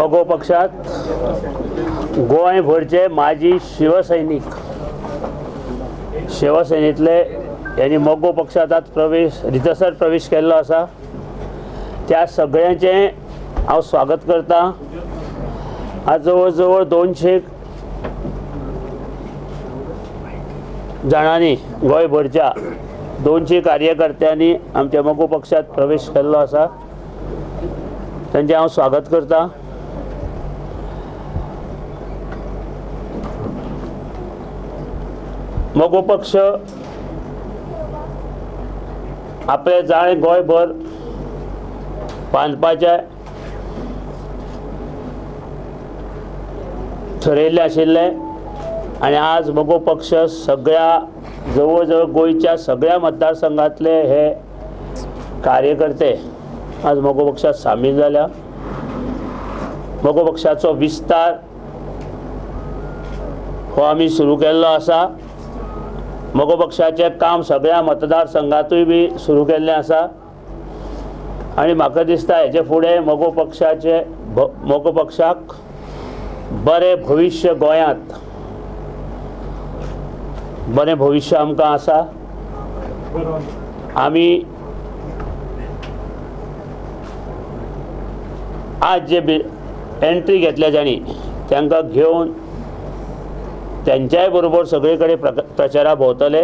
मगो पक्षात गोंयभरचे माजी शिवसैनीतले यांनी मगो पक्षात आज रितसर प्रवेश केल्लो आसा। त्या सगळ्यांचे हांव स्वागत करता। आज जवळ जवळ 200 जाणांनी गोंयभरच्या 200 कार्यकर्त्यांनी आमच्या मगो पक्षात प्रवेश केल्लो आसा। त्यांचे हांव स्वागत करता। मगो पक्ष आपले जाळे गोंयभर बांदपाचे ठरयिल्लें आशिल्लें आनी आज मगो पक्ष सगळ्या जवळ जवळ गोंयच्या सगळ्या मतदारसंघातले हे कार्यकर्ते आज मगो पक्षात सामील जाल्या। मगो पक्षाचो विस्तार हो आमी सुरू केल्लो आसा। मगो पक्षाचें काम सगळ्या मतदारसंघातूय बी सुरू केल्लें आसा आनी म्हाका दिसता हेचे फुडें मगो पक्षाक बरें भविश्य गोंयांत बरें भविश्य आमकां आसा। आमी आज जे एंट्री घेतल्या जाणी तांकां घेवन त्यांच्याय बरोबर सगळे कडेन प्रचारा भोंवतले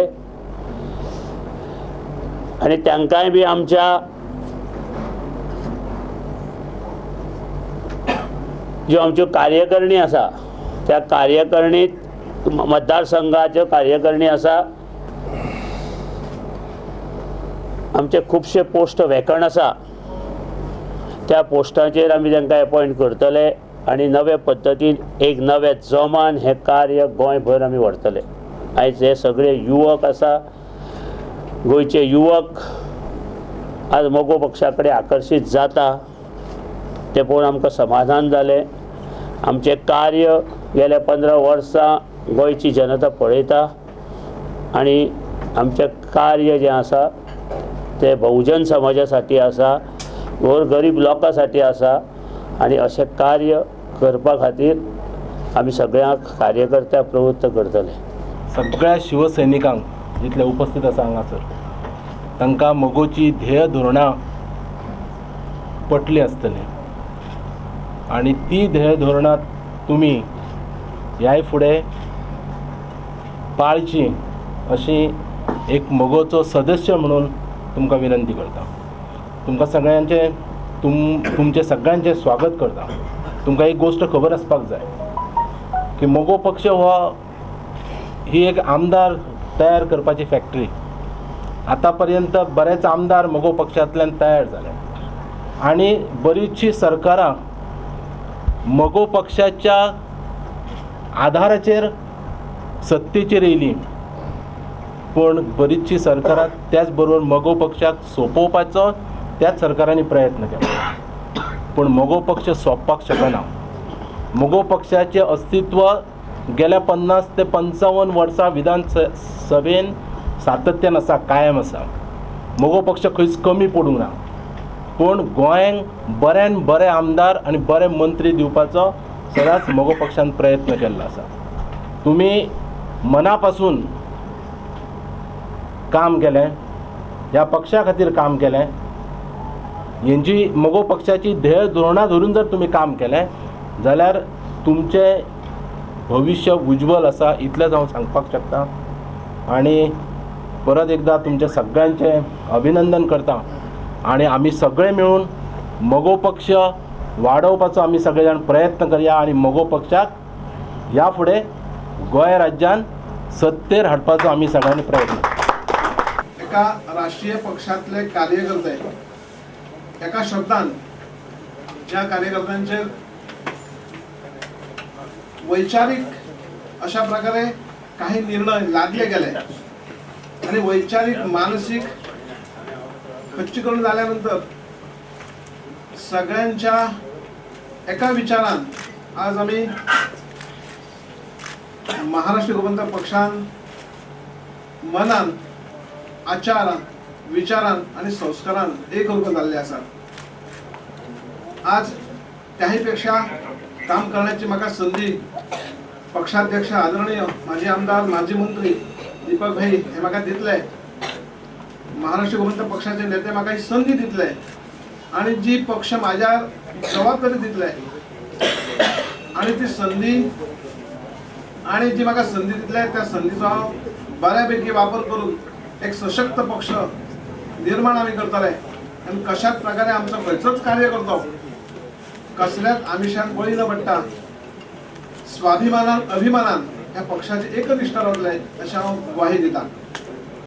आनी तांकांय बी आमच्या ज्यो आमच्यो कार्यकर्णी आसा त्या कार्यकर्णीत मतदारसंघाच्यो कार्यकर्णी आसा। आमचे खुबशे पोस्ट वेकण आसा त्या पोस्टाचेर आमी तांकां अपॉयंट करतले आनी नवे पद्दतीन एक नवे जोमान हे कार्य गोंयभर आमी व्हरतले। आयज हे सगळे युवक आसा, गोंयचे युवक आज मगो पक्षा कडेन आकर्शीत जाता ते पळोवन आमकां समाधान जालें। आमचें कार्य गेल्या 15 वर्सां गोंयची जनता पळयता आनी आमचें कार्य जें आसा ते बहुजन समाजा आसा, गोरगरीब लोकां साठी आसा आनी अशें कार्य करपा खातीर आमी सगळ्यांक कार्यकर्त्यांक प्रवृत्त करतले। सगळ्या शिवसैनिकांक जितले उपस्थित आसा हांगासर तांकां मगोची ध्येय धोरणां पटली आसतली आनी ती ध्येय धोरणां तुमी ह्याय फुडें पाळची अशी एक मगोचो सदस्य म्हणून तुमकां विनंती करता। तुमकां सगळ्यांचे तुमचे सगळ्यांचे स्वागत करता। तुमकां एक गोष्ट खबर आसपाक जाय की मगो पक्ष ही एक आमदार तयार करपाची फॅक्टरी। आतां पर्यंत बरेच आमदार मगो पक्षांतल्यान तयार जाले आनी बरीचशी सरकारां मगो पक्षाच्या आधाराचेर सत्तेचेर येयलीं, पूण बरीचशी सरकारां त्याच बरोबर मगो पक्षाक सोंपोवपाचो त्याच सरकारांनी प्रयत्न केला, पूण मगो पक्ष सोंपपाक शकना। मगो पक्षाचें अस्तित्व गेल्या 50 ते 55 वर्सां विधानसभेन सातत्यान आसा, कायम आसा। मगो पक्ष खंयच कमी पडूंक ना, पूण गोंयांक बऱ्यान बरे आमदार आनी बरे मंत्री दिवपाचो सदांच मगो पक्षान प्रयत्न केल्लो आसा। तुमी मना पासून काम केलें, ह्या पक्षा खातीर काम केलें, हेंची मगो पक्षाची ध्येय धोरणां धरून जर तुमी काम केलें जाल्यार तुमचें भविश्य उज्वल आसा, इतलेंच हांव सांगपाक शकता। आनी परत एकदा तुमच्या सगळ्यांचें अभिनंदन करता आनी आमी सगळे मेळून मगो पक्ष वाडोवपाचो आमी सगळे जाण प्रयत्न करया आनी मगो पक्षाक ह्या फुडें गोंय राज्यान सत्तेर हाडपाचो आमी सगळ्यांनी प्रयत्न करया। एका राष्ट्रीय पक्षातले कार्यकर्ते एका शब्दान ज्या कार्यकर्त्यांचेर वैचारिक अशा प्रकारे काही निर्णय लादले गेले आणि वैचारिक मानसिक खच्चीकरण झाल्यानंतर सगळ्यांच्या एका विचारान आज आम्ही महाराष्ट्र गोमंतक पक्षान मनान आचारान विचारान आणि संस्कारान एक रूप जाल्ले आसात। आज त्याही पेक्षा काम करण्याची म्हाका संधी पक्षाध्यक्ष आदरणीय माजी आमदार माजी मंत्री दीपक भाई हे म्हाका दितले, महाराष्ट्र गोमंतक पक्षाचे नेते म्हाका ही संधी दितले आणि जी पक्ष माझ्यार जबाबदारी दितले आणि ती संधी आणि जी म्हाका संधी दितले त्या संधीचो हांव बऱ्यापैकी वापर करून एक सशक्त पक्ष निर्माण आम्ही करतले आणि कशाच प्रकारे आमचं खंयचोच कार्य करतो कसल्याच आमिशान बळी न पडटा स्वाभिमानान अभिमानान ह्या पक्षाचे एकनिष्ठ रावतले अशें हांव ग्वाही दिता.